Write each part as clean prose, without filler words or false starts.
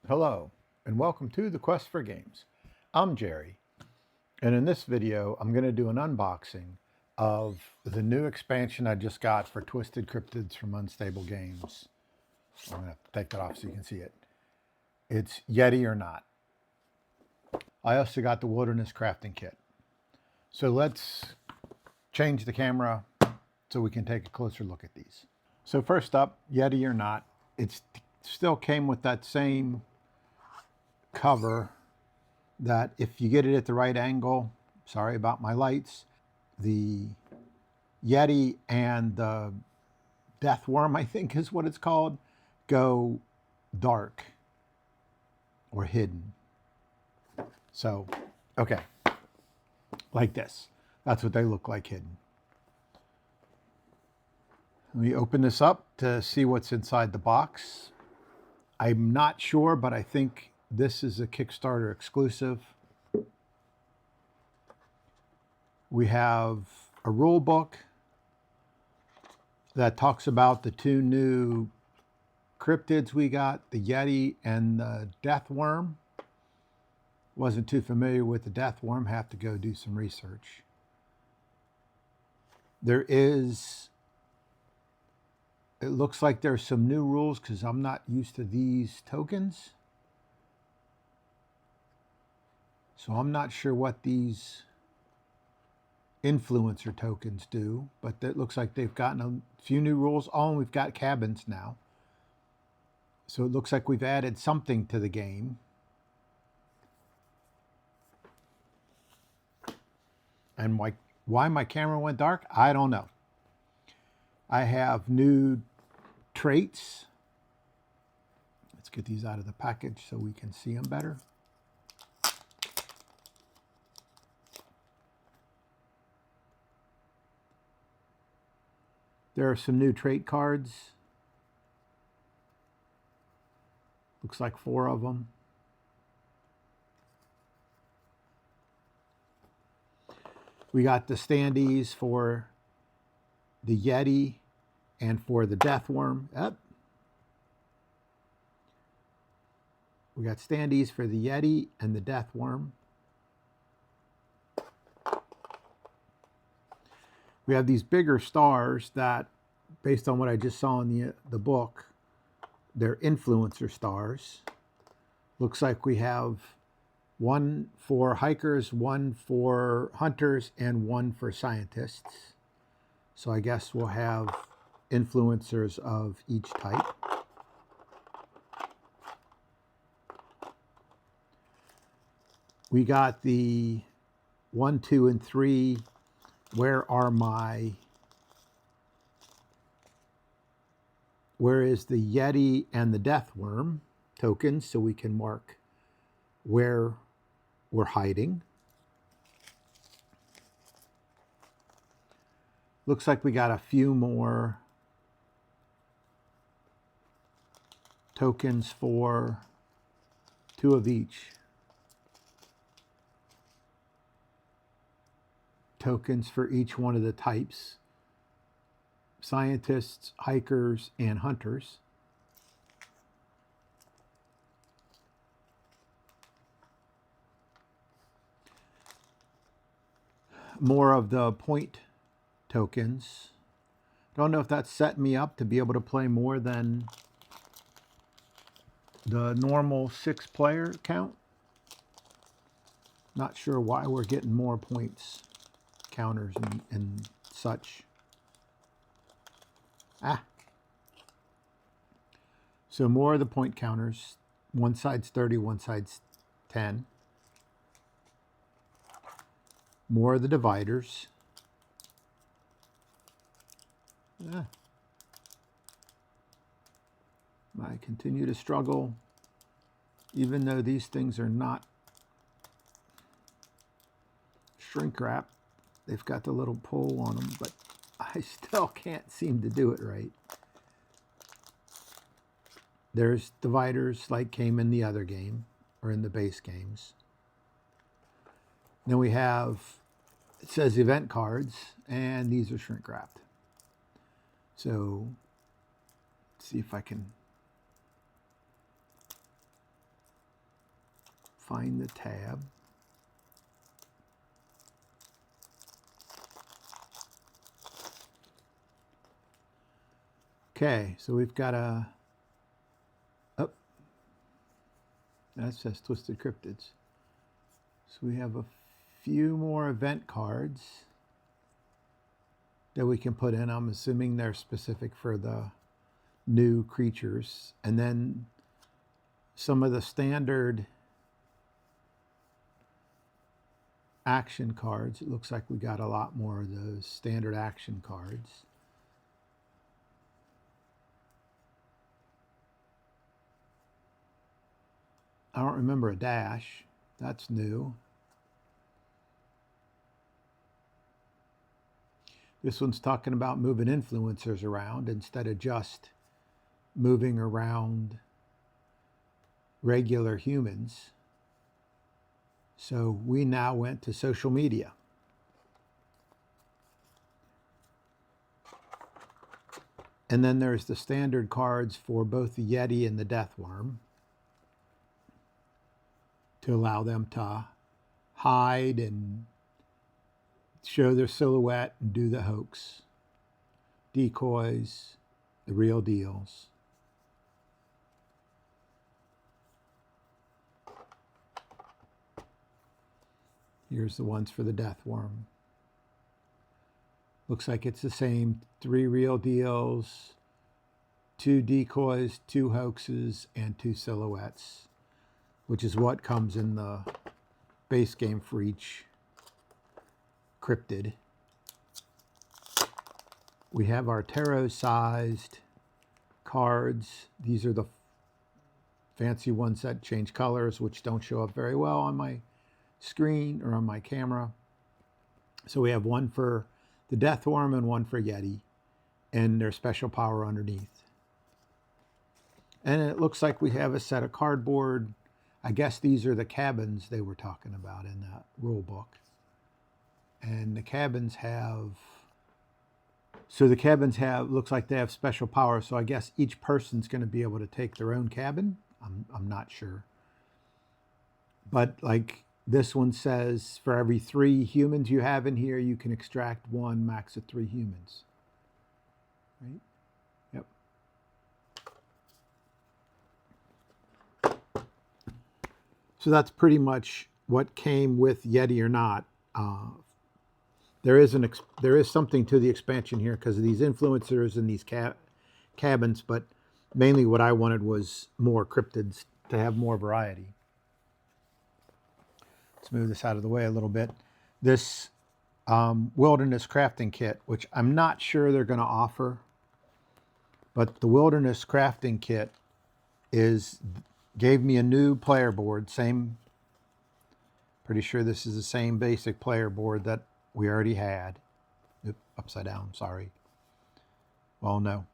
Hello, and welcome to the Quest for Games. I'm Jerry, and in this video, I'm going to do an unboxing of the new expansion I just got for Twisted Cryptids from Unstable Games. I'm going to take that off so you can see it. It's Yeti or Not. I also got the Wilderness Crafting Kit. So let's change the camera so we can take a closer look at these. So first up, Yeti or Not. It still came with that same cover that if you get it at the right angle, sorry about my lights, the Yeti and the death worm, I think is what it's called, go dark or hidden. So, okay, like this. That's what they look like hidden. Let me open this up to see what's inside the box. I'm not sure, but I think this is a Kickstarter exclusive. We have a rule book that talks about the two new cryptids we got, the Yeti and the death worm. Wasn't too familiar with the death worm, have to go do some research. It looks like there's some new rules because I'm not used to these tokens. So I'm not sure what these influencer tokens do, but it looks like they've gotten a few new rules. Oh, and we've got cabins now. So it looks like we've added something to the game. And why my camera went dark, I don't know. I have new traits. Let's get these out of the package so we can see them better. There are some new trait cards. Looks like 4 of them. We got the standees for the Yeti and for the death worm. We got standees for the Yeti and the death worm. We have these bigger stars that, based on what I just saw in the book, they're influencer stars. Looks like we have one for hikers, one for hunters, and one for scientists. So I guess we'll have influencers of each type. We got the 1, 2, and 3. Where is the Yeti and the death worm tokens so we can mark where we're hiding. Looks like we got a few more tokens for 2 of each. Tokens for each one of the types: scientists, hikers, and hunters. More of the point tokens. Don't know if that's setting me up to be able to play more than the normal 6-player count. Not sure why we're getting more points counters and such. So more of the point counters. One side's 30, one side's 10. More of the dividers. I continue to struggle, even though these things are not shrink wrap. They've got the little pull on them, but I still can't seem to do it right. There's dividers like came in the other game, or in the base games. Then we have, it says event cards, and these are shrink wrapped. So, let's see if I can find the tab. Okay, so we've got a, oh, that says Twisted Cryptids. So we have a few more event cards that we can put in. I'm assuming they're specific for the new creatures. And then some of the standard action cards. It looks like we got a lot more of those standard action cards. I don't remember a dash. That's new. This one's talking about moving influencers around instead of just moving around regular humans. So we now went to social media. And then there's the standard cards for both the Yeti and the Deathworm to allow them to hide and show their silhouette and do the hoax. Decoys, the real deals. Here's the ones for the Deathworm. Looks like it's the same 3 real deals, 2 decoys, 2 hoaxes, and 2 silhouettes, which is what comes in the base game for each cryptid. We have our tarot-sized cards. These are the fancy ones that change colors, which don't show up very well on my screen or on my camera. So we have one for the Deathworm and one for Yeti, and their special power underneath. And it looks like we have a set of cardboard. I guess these are the cabins they were talking about in that rule book. And the cabins have, looks like they have special power. So I guess each person's going to be able to take their own cabin. I'm not sure. But like this one says, for every 3 humans you have in here, you can extract 1 max of 3 humans. Right? Yep. So that's pretty much what came with Yeti or not. There is something to the expansion here because of these influencers and these cabins, but mainly what I wanted was more cryptids to have more variety. Let's move this out of the way a little bit. This wilderness crafting kit, which I'm not sure they're going to offer, but the wilderness crafting kit gave me a new player board. Pretty sure this is the same basic player board that we already had. Oops, upside down, sorry. Well, no.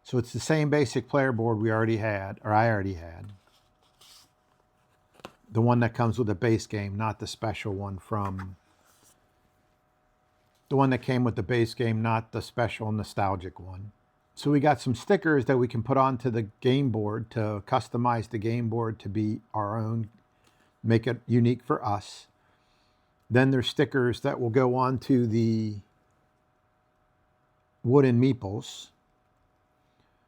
So it's the same basic player board we already had, or I already had. The one that comes with the base game, not the special one from... The one that came with the base game, not the special nostalgic one. So we got some stickers that we can put onto the game board to customize the game board to be our own, make it unique for us. Then there's stickers that will go onto the wooden meeples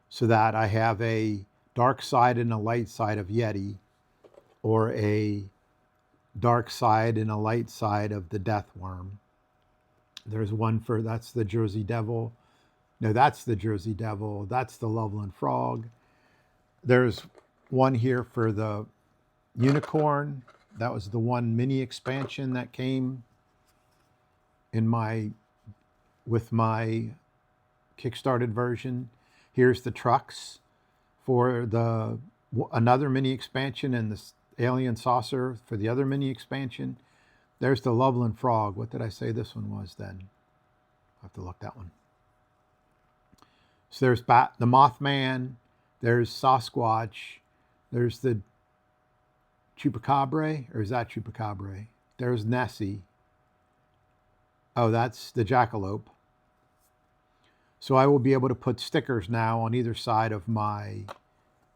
so that I have a dark side and a light side of Yeti, or a dark side and a light side of the Deathworm. There's one for, that's the Jersey Devil. No, that's the Jersey Devil. That's the Loveland Frog. There's one here for the Unicorn. That was the one mini expansion that came in with my Kickstarted version. Here's the trucks for another mini expansion, and the Alien Saucer for the other mini expansion. There's the Loveland Frog. What did I say this one was then? I'll have to look that one. So there's the Mothman. There's Sasquatch. There's the Chupacabra, or is that Chupacabra? There's Nessie. Oh, that's the Jackalope. So I will be able to put stickers now on either side of my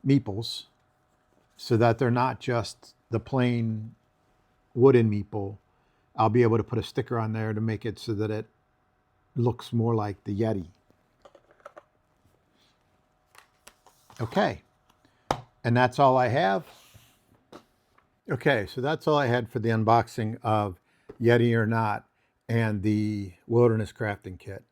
meeples so that they're not just the plain wooden meeple, I'll be able to put a sticker on there to make it so that it looks more like the Yeti. Okay, and that's all I have. Okay, so that's all I had for the unboxing of Yeti or Not and the Wilderness Crafting Kit.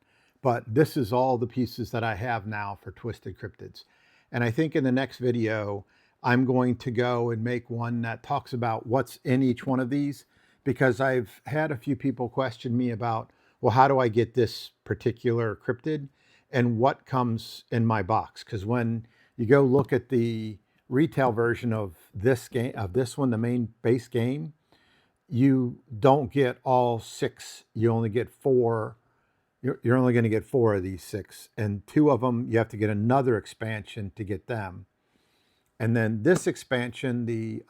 But this is all the pieces that I have now for Twisted Cryptids. And I think in the next video, I'm going to go and make one that talks about what's in each one of these, because I've had a few people question me about, well, how do I get this particular cryptid and what comes in my box? Because when you go look at the retail version of this game, of this one, the main base game, you don't get all 6. You only get 4. You're only going to get 4 of these 6, and 2 of them you have to get another expansion to get them. And then this expansion, the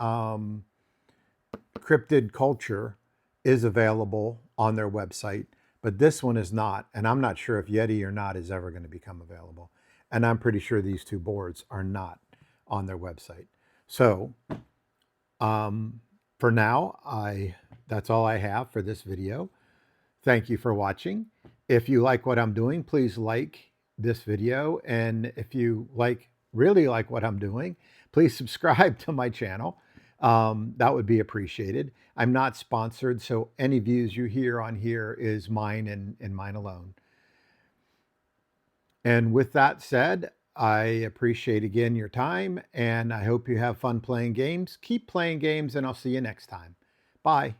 Cryptid Culture, is available on their website, but this one is not. And I'm not sure if Yeti or Not is ever going to become available. And I'm pretty sure these 2 boards are not on their website. So for now, that's all I have for this video. Thank you for watching. If you like what I'm doing, please like this video. And if you really like what I'm doing, please subscribe to my channel. That would be appreciated. I'm not sponsored, so any views you hear on here is mine and mine alone. And with that said, I appreciate again your time, and I hope you have fun playing games. Keep playing games, and I'll see you next time. Bye.